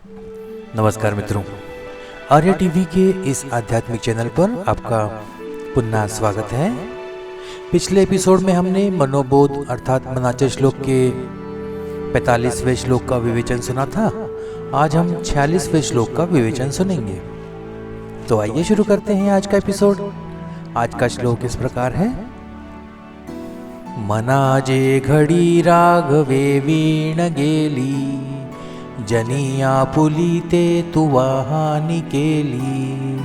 नमस्कार मित्रों, आर्य टीवी के इस आध्यात्मिक चैनल पर आपका पुनः स्वागत है। पिछले एपिसोड में हमने मनोबोध अर्थात मनाचे श्लोक के 45वें श्लोक का विवेचन सुना था। आज हम 46वें श्लोक का विवेचन सुनेंगे। तो आइए शुरू करते हैं आज का एपिसोड। आज का श्लोक इस प्रकार है। मनाजे घड़ी राघवे वीण गेली, जनिया पुलीते तुवाहानी केली,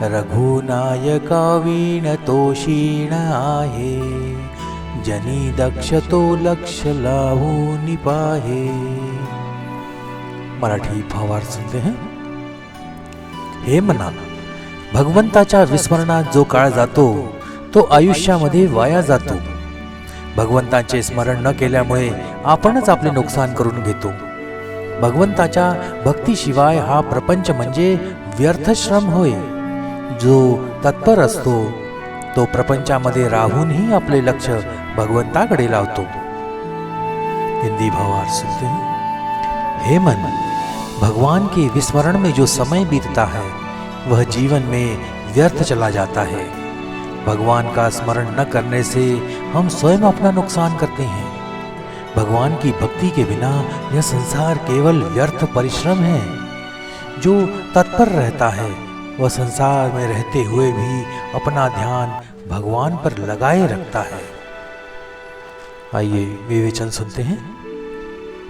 रघुनायका वीण तोषीण आहे, जनी दक्ष तो लक्ष लावून पाहे। मराठी भावार्थ सुनते हैं। हे मना, भगवंताच्या विस्मरणात जो काळ जातो तो आयुष्यामध्ये वाया जातो। भगवंताचे स्मरण न केल्यामुळे आपणच आपले नुकसान करून घेतो। भगवंताच्या भक्तीशिवाय हा प्रपंच म्हणजे व्यर्थ श्रम होय। जो तत्पर असतो तो प्रपंचामध्ये राहूनही आपले लक्ष भगवंताकडे लावतो। हिंदी भावार्थ सुनते हैं। हे मन, भगवान के विस्मरण में जो समय बीतता है वह जीवन में व्यर्थ चला जाता है। भगवान का स्मरण न करने से हम स्वयं अपना नुकसान करते हैं। भगवान की भक्ति के बिना यह संसार केवल व्यर्थ परिश्रम है। जो तत्पर रहता है वह संसार में रहते हुए भी अपना ध्यान भगवान पर लगाए रखता है। आइए विवेचन सुनते हैं।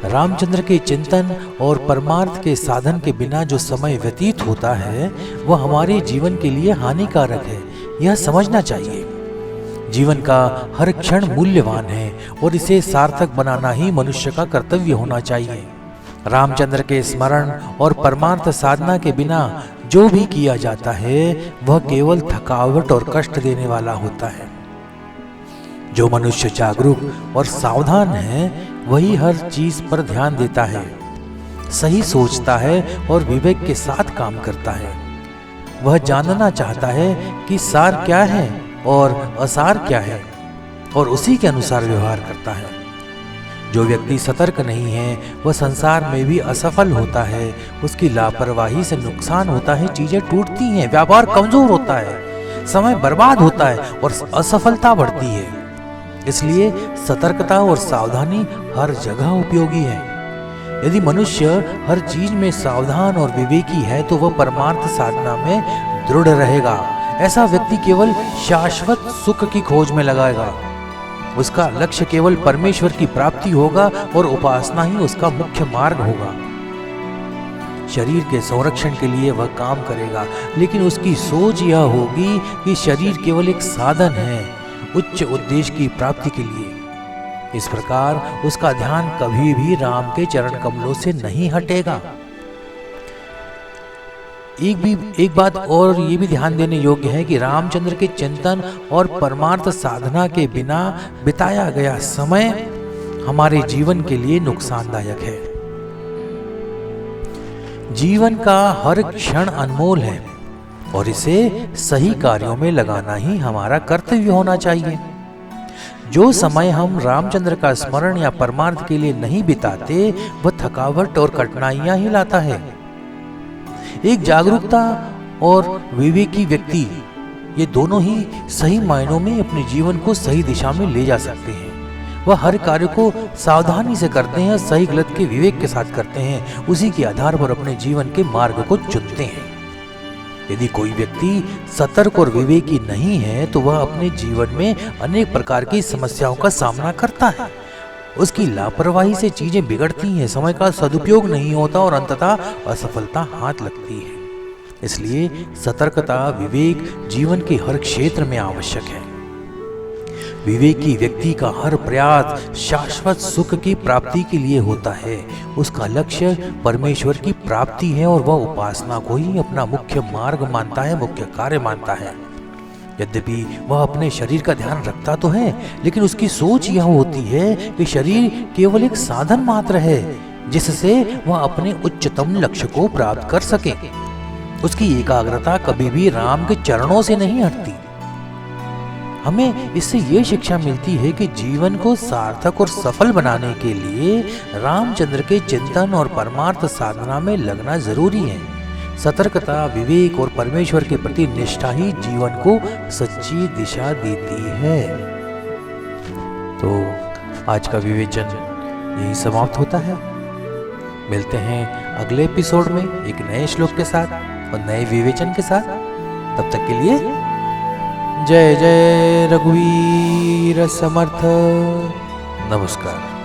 रामचंद्र के चिंतन और परमार्थ के साधन के बिना जो समय व्यतीत होता है वह हमारे जीवन के लिए हानिकारक है, यह समझना चाहिए। जीवन का हर क्षण मूल्यवान है और इसे सार्थक बनाना ही मनुष्य का कर्तव्य होना चाहिए। रामचंद्र के स्मरण और परमार्थ साधना के बिना जो भी किया जाता है वह केवल थकावट और कष्ट देने वाला होता है। जो मनुष्य जागरूक और सावधान है वही हर चीज पर ध्यान देता है, सही सोचता है और विवेक के साथ काम करता है। वह जानना चाहता है कि सार क्या है और असार क्या है और उसी के अनुसार व्यवहार करता है। जो व्यक्ति सतर्क नहीं है वह संसार में भी असफल होता है। उसकी लापरवाही से नुकसान होता है, चीजें टूटती हैं, व्यापार कमजोर होता है, समय बर्बाद होता है और असफलता बढ़ती है। इसलिए सतर्कता और सावधानी हर जगह उपयोगी है। यदि मनुष्य हर चीज में सावधान और विवेकी है तो वह परमार्थ साधना में दृढ़ रहेगा। ऐसा व्यक्ति केवल शाश्वत सुख की खोज में लगाएगा। उसका लक्ष्य केवल परमेश्वर की प्राप्ति होगा और उपासना ही उसका मुख्य मार्ग होगा। शरीर के संरक्षण के लिए वह काम करेगा, लेकिन उसकी सोच यह होगी कि शरीर केवल एक साधन है उच्च उद्देश्य की प्राप्ति के लिए। इस प्रकार उसका ध्यान कभी भी राम के चरण कमलों से नहीं हटेगा। एक बात और ये भी ध्यान देने योग्य है कि रामचंद्र के चिंतन और परमार्थ साधना के बिना बिताया गया समय हमारे जीवन के लिए नुकसानदायक है। जीवन का हर क्षण अनमोल है और इसे सही कार्यों में लगाना ही हमारा कर्तव्य होना चाहिए। जो समय हम रामचंद्र का स्मरण या परमार्थ के लिए नहीं बिताते वह थकावट और कठिनाइयां ही लाता है। एक जागरूकता और विवेकी व्यक्ति ये दोनों ही सही मायनों में अपने जीवन को सही दिशा में ले जा सकते हैं। वह हर कार्य को सावधानी से करते हैं, सही गलत के विवेक के साथ करते हैं, उसी के आधार पर अपने जीवन के मार्ग को चुनते हैं। यदि कोई व्यक्ति सतर्क और विवेकी नहीं है तो वह अपने जीवन में अनेक प्रकार की समस्याओं का सामना करता है। उसकी लापरवाही से चीजें बिगड़ती हैं, समय का सदुपयोग नहीं होता और अंततः असफलता हाथ लगती है। इसलिए सतर्कता, विवेक जीवन के हर क्षेत्र में आवश्यक है। विवेकी व्यक्ति का हर प्रयास शाश्वत सुख की प्राप्ति के लिए होता है। उसका लक्ष्य परमेश्वर की प्राप्ति है और वह उपासना को ही अपना मुख्य मार्ग मानता है, मुख्य कार्य मानता है। यद्यपि वह अपने शरीर का ध्यान रखता तो है, लेकिन उसकी सोच यह होती है कि शरीर केवल एक साधन मात्र है जिससे वह अपने उच्चतम लक्ष्य को प्राप्त कर सके। उसकी एकाग्रता कभी भी राम के चरणों से नहीं हटती। हमें इससे ये शिक्षा मिलती है कि जीवन को सार्थक और सफल बनाने के लिए रामचंद्र के चिंतन और परमार्थ साधना में लगना जरूरी है। सतर्कता, विवेक और परमेश्वर के प्रति निष्ठा ही जीवन को सच्ची दिशा देती है। तो आज का विवेचन यही समाप्त होता है। मिलते हैं अगले एपिसोड में एक नए श्लोक के साथ और नए विवेचन के साथ। तब तक के लिए जय जय रघुवीर समर्थ। नमस्कार।